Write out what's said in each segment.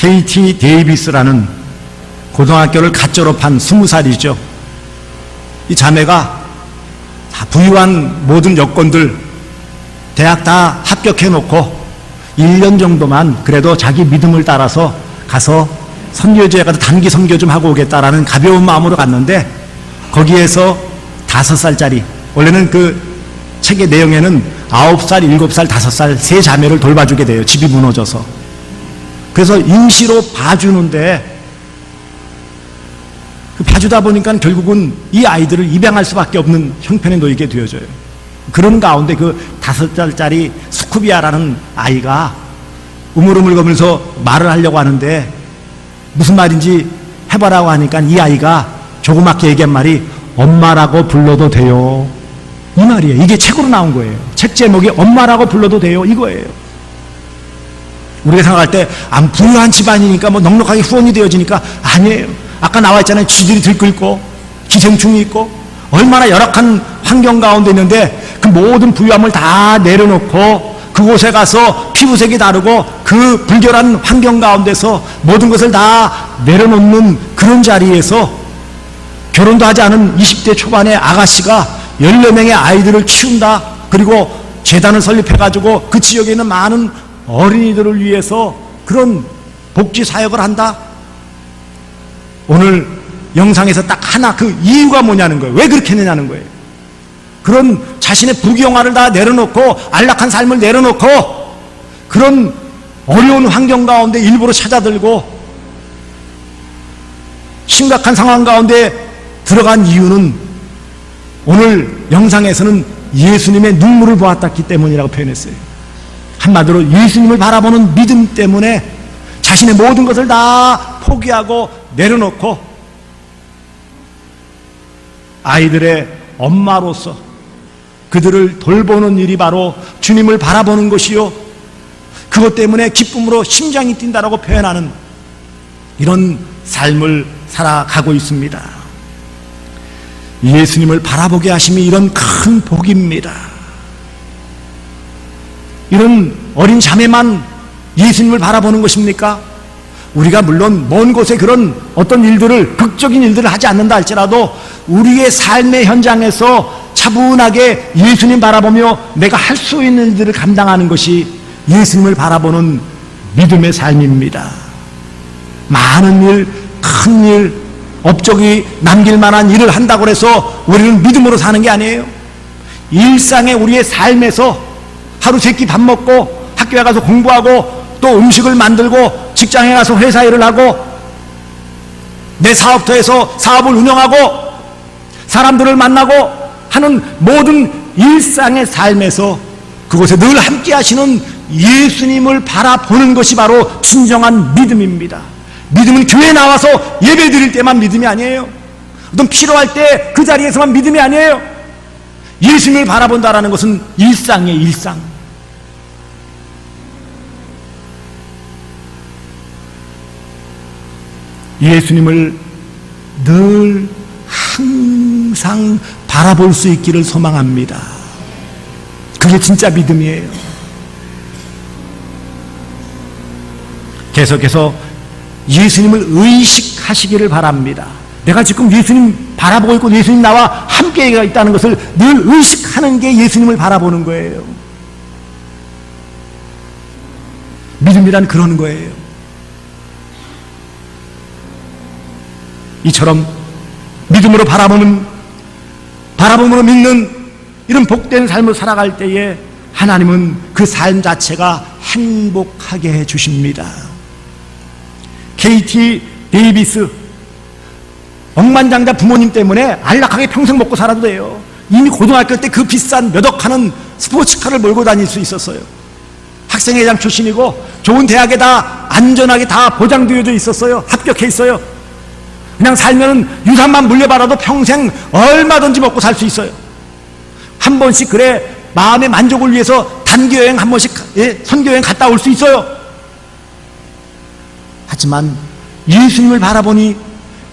KT 데이비스라는 고등학교를 갓 졸업한 20살이죠. 이 자매가 다 부유한 모든 여건들 대학 다 합격해놓고 1년 정도만 그래도 자기 믿음을 따라서 가서 선교지에 가서 단기 선교 좀 하고 오겠다라는 가벼운 마음으로 갔는데, 거기에서 5살짜리, 원래는 그 책의 내용에는 9살, 7살, 5살 세 자매를 돌봐주게 돼요. 집이 무너져서. 그래서 임시로 봐주는데, 봐주다 보니까 결국은 이 아이들을 입양할 수밖에 없는 형편에 놓이게 되어져요. 그런 가운데 그 5살짜리 스쿠비아라는 아이가 우물우물거리면서 말을 하려고 하는데, 무슨 말인지 해보라고 하니까 이 아이가 조그맣게 얘기한 말이 엄마라고 불러도 돼요, 이 말이에요. 이게 책으로 나온 거예요. 책 제목이 엄마라고 불러도 돼요, 이거예요. 우리가 생각할 때 부유한 집안이니까 뭐 넉넉하게 후원이 되어지니까 아니에요. 아까 나와 있잖아요. 쥐들이 들끓고 기생충이 있고 얼마나 열악한 환경 가운데 있는데, 그 모든 부유함을 다 내려놓고 그곳에 가서 피부색이 다르고 그 불결한 환경 가운데서 모든 것을 다 내려놓는 그런 자리에서 결혼도 하지 않은 20대 초반의 아가씨가 14명의 아이들을 키운다. 그리고 재단을 설립해가지고 그 지역에 있는 많은 어린이들을 위해서 그런 복지 사역을 한다. 오늘 영상에서 딱 하나, 그 이유가 뭐냐는 거예요. 왜 그렇게 했느냐는 거예요. 그런 자신의 부귀영화를 다 내려놓고 안락한 삶을 내려놓고 그런 어려운 환경 가운데 일부러 찾아들고 심각한 상황 가운데 들어간 이유는 오늘 영상에서는 예수님의 눈물을 보았기 때문이라고 표현했어요. 한마디로 예수님을 바라보는 믿음 때문에 자신의 모든 것을 다 포기하고 내려놓고 아이들의 엄마로서 그들을 돌보는 일이 바로 주님을 바라보는 것이요, 그것 때문에 기쁨으로 심장이 뛴다라고 표현하는 이런 삶을 살아가고 있습니다. 예수님을 바라보게 하심이 이런 큰 복입니다. 이런 어린 자매만 예수님을 바라보는 것입니까? 우리가 물론 먼 곳에 그런 어떤 일들을, 극적인 일들을 하지 않는다 할지라도 우리의 삶의 현장에서 차분하게 예수님 바라보며 내가 할 수 있는 일들을 감당하는 것이 예수님을 바라보는 믿음의 삶입니다. 많은 일, 큰 일, 업적이 남길 만한 일을 한다고 해서 우리는 믿음으로 사는 게 아니에요. 일상의 우리의 삶에서 하루 세끼 밥 먹고 학교에 가서 공부하고 또 음식을 만들고 직장에 가서 회사 일을 하고 내 사업터에서 사업을 운영하고 사람들을 만나고 하는 모든 일상의 삶에서 그곳에 늘 함께 하시는 예수님을 바라보는 것이 바로 진정한 믿음입니다. 믿음은 교회에 나와서 예배 드릴 때만 믿음이 아니에요. 어떤 필요할 때 그 자리에서만 믿음이 아니에요. 예수님을 바라본다라는 것은 일상이에요, 일상. 예수님을 늘 항상 바라볼 수 있기를 소망합니다. 그게 진짜 믿음이에요. 계속해서 예수님을 의식하시기를 바랍니다. 내가 지금 예수님 바라보고 있고 예수님 나와 함께 있다는 것을 늘 의식하는 게 예수님을 바라보는 거예요. 믿음이란 그런 거예요. 이처럼 믿음으로 바라봄으로 믿는 이런 복된 삶을 살아갈 때에 하나님은 그 삶 자체가 행복하게 해주십니다. KT 데이비스, 억만장자 부모님 때문에 안락하게 평생 먹고 살아도 돼요. 이미 고등학교 때 그 비싼 몇 억 하는 스포츠카를 몰고 다닐 수 있었어요. 학생회장 출신이고 좋은 대학에 다 안전하게 다 보장되어져 있었어요. 합격해 있어요. 그냥 살면 유산만 물려받아도 평생 얼마든지 먹고 살 수 있어요. 한 번씩 그래 마음의 만족을 위해서 단기여행 한 번씩 선교여행 갔다 올 수 있어요. 하지만 예수님을 바라보니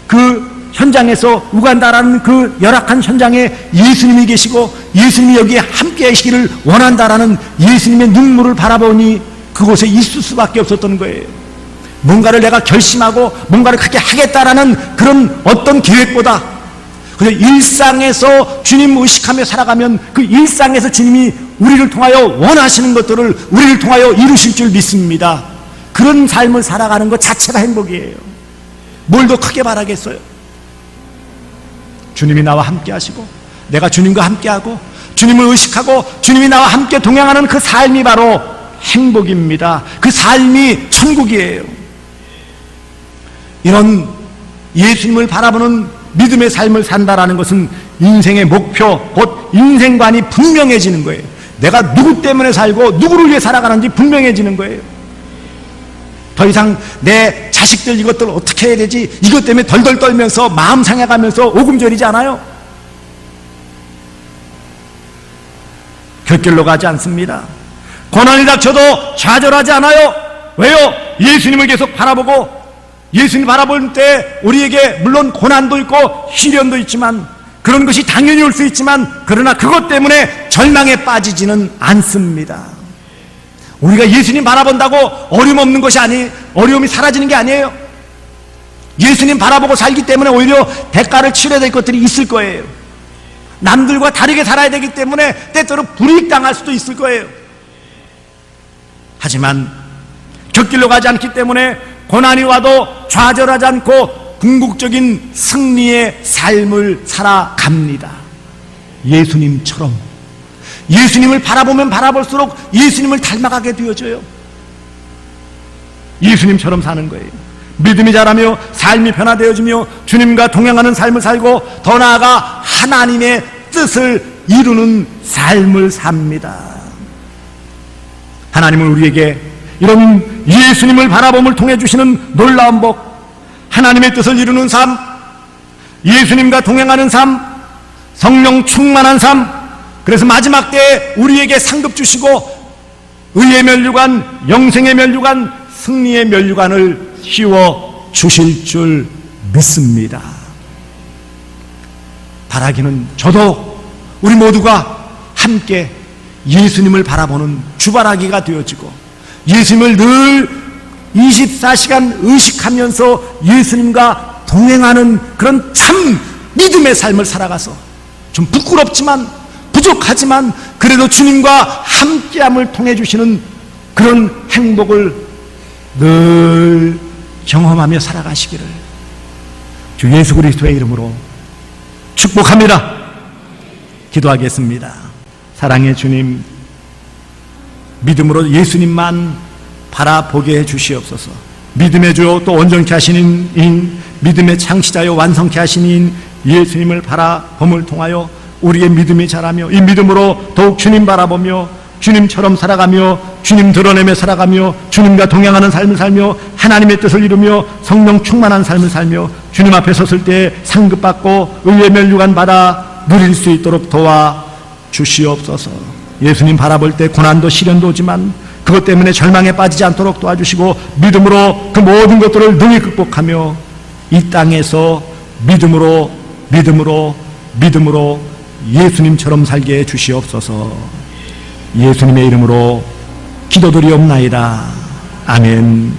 그 현장에서 우간다라는 그 열악한 현장에 예수님이 계시고 예수님이 여기에 함께 계시기를 원한다라는 예수님의 눈물을 바라보니 그곳에 있을 수밖에 없었던 거예요. 뭔가를 내가 결심하고 뭔가를 크게 하겠다라는 그런 어떤 계획보다 그래서 일상에서 주님 의식하며 살아가면 그 일상에서 주님이 우리를 통하여 원하시는 것들을 우리를 통하여 이루실 줄 믿습니다. 그런 삶을 살아가는 것 자체가 행복이에요. 뭘 더 크게 바라겠어요? 주님이 나와 함께 하시고 내가 주님과 함께 하고 주님을 의식하고 주님이 나와 함께 동행하는 그 삶이 바로 행복입니다. 그 삶이 천국이에요. 이런 예수님을 바라보는 믿음의 삶을 산다라는 것은 인생의 목표, 곧 인생관이 분명해지는 거예요. 내가 누구 때문에 살고 누구를 위해 살아가는지 분명해지는 거예요. 더 이상 내 자식들 이것들 어떻게 해야 되지? 이것 때문에 덜덜 떨면서 마음 상해가면서 오금절이지 않아요. 곁길로 가지 않습니다. 고난이 닥쳐도 좌절하지 않아요. 왜요? 예수님을 계속 바라보고 예수님 바라볼 때 우리에게 물론 고난도 있고 시련도 있지만 그런 것이 당연히 올 수 있지만 그러나 그것 때문에 절망에 빠지지는 않습니다. 우리가 예수님 바라본다고 어려움 없는 것이 어려움이 사라지는 게 아니에요. 예수님 바라보고 살기 때문에 오히려 대가를 치러야 될 것들이 있을 거예요. 남들과 다르게 살아야 되기 때문에 때때로 불이익당할 수도 있을 거예요. 하지만 곁길로 가지 않기 때문에 고난이 와도 좌절하지 않고 궁극적인 승리의 삶을 살아갑니다. 예수님처럼. 예수님을 바라보면 바라볼수록 예수님을 닮아가게 되어져요. 예수님처럼 사는 거예요. 믿음이 자라며 삶이 변화되어지며 주님과 동행하는 삶을 살고 더 나아가 하나님의 뜻을 이루는 삶을 삽니다. 하나님은 우리에게 이런 예수님을 바라봄을 통해 주시는 놀라운 복, 하나님의 뜻을 이루는 삶, 예수님과 동행하는 삶, 성령 충만한 삶, 그래서 마지막 때에 우리에게 상급 주시고 의의 면류관, 영생의 면류관, 승리의 면류관을 씌워 주실 줄 믿습니다. 바라기는 저도 우리 모두가 함께 예수님을 바라보는 주바라기가 되어지고 예수님을 늘 24시간 의식하면서 예수님과 동행하는 그런 참 믿음의 삶을 살아가서 좀 부끄럽지만 부족하지만 그래도 주님과 함께함을 통해 주시는 그런 행복을 늘 경험하며 살아가시기를 주 예수 그리스도의 이름으로 축복합니다. 기도하겠습니다. 사랑의 주님, 믿음으로 예수님만 바라보게 해 주시옵소서. 믿음의 주요 또 온전케 하시는 인, 믿음의 창시자요 완성케 하시는 인 예수님을 바라봄을 통하여 우리의 믿음이 자라며 이 믿음으로 더욱 주님 바라보며 주님처럼 살아가며 주님 드러내며 살아가며 주님과 동행하는 삶을 살며 하나님의 뜻을 이루며 성령 충만한 삶을 살며 주님 앞에 섰을 때 상급받고 의의 면류관 받아 누릴 수 있도록 도와 주시옵소서. 예수님 바라볼 때 고난도 시련도 오지만 그것 때문에 절망에 빠지지 않도록 도와주시고 믿음으로 그 모든 것들을 능히 극복하며 이 땅에서 믿음으로 예수님처럼 살게 해 주시옵소서. 예수님의 이름으로 기도드리옵나이다. 아멘.